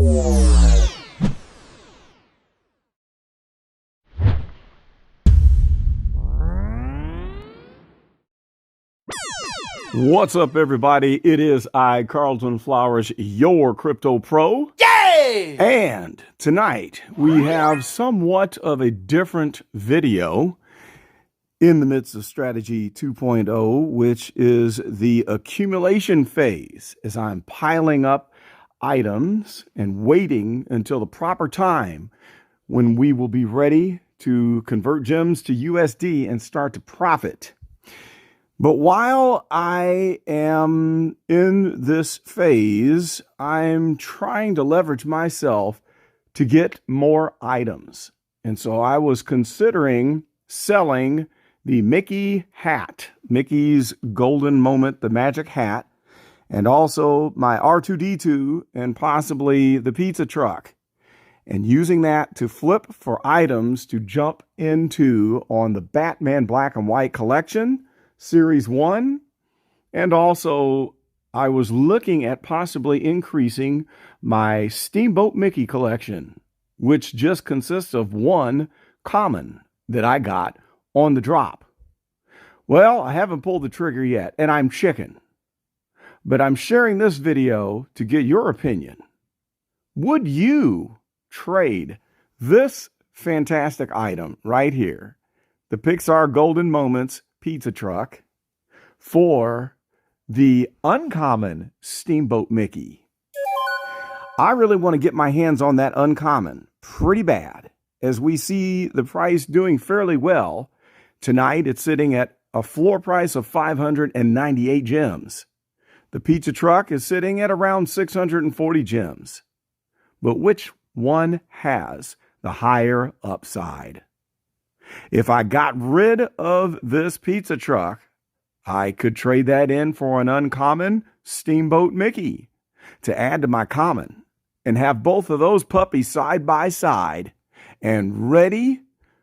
What's up, everybody? It is I, Carlton Flowers, your crypto pro. Yay! And tonight we have somewhat of a different video in the midst of Strategy 2.0, which is the accumulation phase, as I'm piling up items and waiting until the proper time when we will be ready to convert gems to USD and start to profit. But while I am in this phase, I'm trying to leverage myself to get more items. And so I was considering selling the Mickey hat, Mickey's golden moment, the magic hat, and also my R2-D2 and possibly the pizza truck, and using that to flip for items to jump into on the Batman Black and White collection, Series 1, and also I was looking at possibly increasing my Steamboat Mickey collection, which just consists of one common that I got on the drop. Well, I haven't pulled the trigger yet, and I'm chicken. But I'm sharing this video to get your opinion. Would you trade this fantastic item right here, the Pixar Golden Moments pizza truck, for the uncommon Steamboat Mickey? I really want to get my hands on that uncommon pretty bad, as we see the price doing fairly well. Tonight it's sitting at a floor price of 598 gems. The pizza truck is sitting at around 640 gems. But which one has the higher upside? If I got rid of this pizza truck, I could trade that in for an uncommon Steamboat Mickey to add to my common and have both of those puppies side by side and ready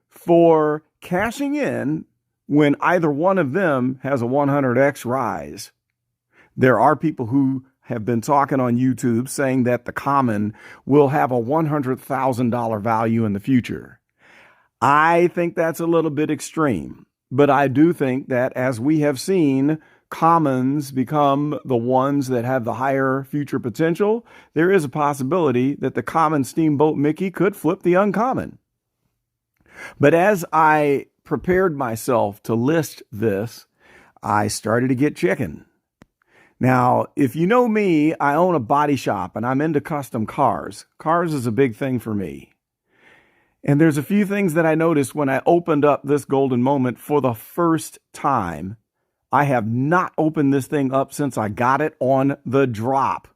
for cashing in when either one of them has a 100x rise. There are people who have been talking on YouTube saying that the common will have a $100,000 value in the future. I think that's a little bit extreme, but I do think that as we have seen commons become the ones that have the higher future potential, there is a possibility that the common Steamboat Mickey could flip the uncommon. But as I prepared myself to list this, I started to get chicken. Now, if you know me, I own a body shop and I'm into custom cars. Cars is a big thing for me. And there's a few things that I noticed when I opened up this golden moment for the first time. I have not opened this thing up since I got it on the drop.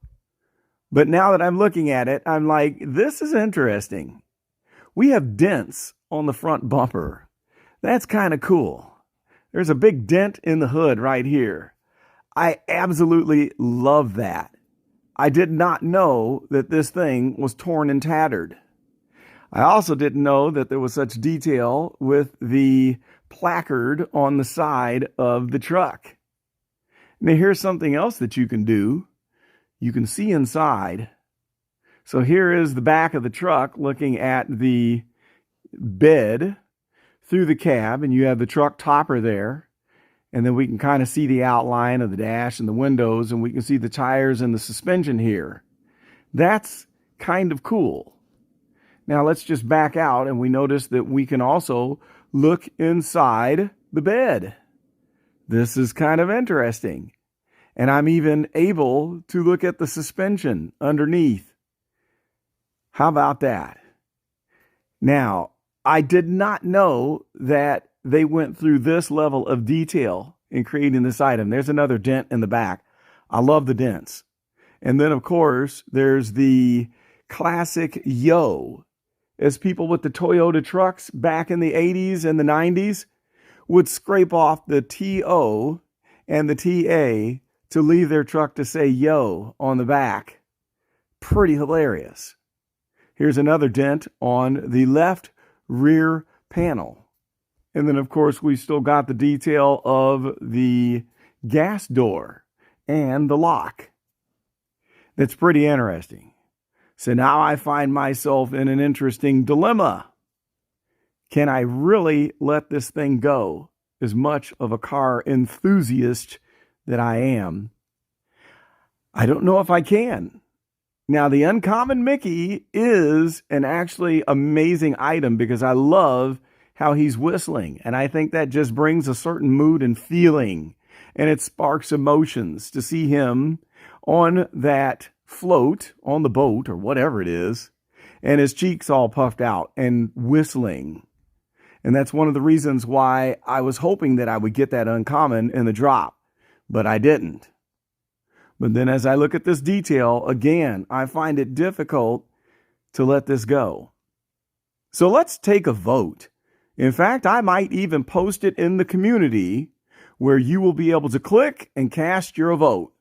But now that I'm looking at it, I'm like, this is interesting. We have dents on the front bumper. That's kind of cool. There's a big dent in the hood right here. I absolutely love that. I did not know that this thing was torn and tattered. I also didn't know that there was such detail with the placard on the side of the truck. Now here's something else that you can do. You can see inside. So here is the back of the truck looking at the bed through the cab, and you have the truck topper there. And then we can kind of see the outline of the dash and the windows, and we can see the tires and the suspension here. That's kind of cool. Now let's just back out, and we notice that we can also look inside the bed. This is kind of interesting. And I'm even able to look at the suspension underneath. How about that? Now, I did not know that they went through this level of detail in creating this item. There's another dent in the back. I love the dents. And then, of course, there's the classic yo, as people with the Toyota trucks back in the 80s and the 90s would scrape off the TO and the TA to leave their truck to say yo on the back. Pretty hilarious. Here's another dent on the left rear panel. And then, of course, we still got the detail of the gas door and the lock. That's pretty interesting. So now I find myself in an interesting dilemma. Can I really let this thing go, as much of a car enthusiast that I am? I don't know if I can. Now, the Uncommon Mickey is an actually amazing item because I love how he's whistling. And I think that just brings a certain mood and feeling. And it sparks emotions to see him on that float, on the boat or whatever it is, and his cheeks all puffed out and whistling. And that's one of the reasons why I was hoping that I would get that uncommon in the drop, but I didn't. But then as I look at this detail, again, I find it difficult to let this go. So let's take a vote. In fact, I might even post it in the community where you will be able to click and cast your vote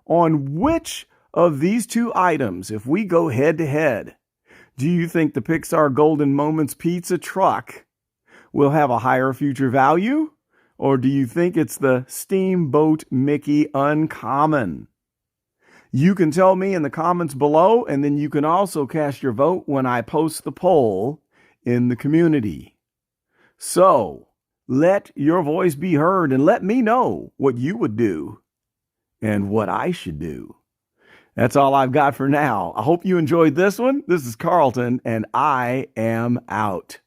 on which of these two items, if we go head to head, do you think the Pixar Golden Moments pizza truck will have a higher future value? Or do you think it's the Steamboat Mickey Uncommon? You can tell me in the comments below, and then you can also cast your vote when I post the poll in the community. So let your voice be heard and let me know what you would do and what I should do. That's all I've got for now. I hope you enjoyed this one. This is Carlton, and I am out.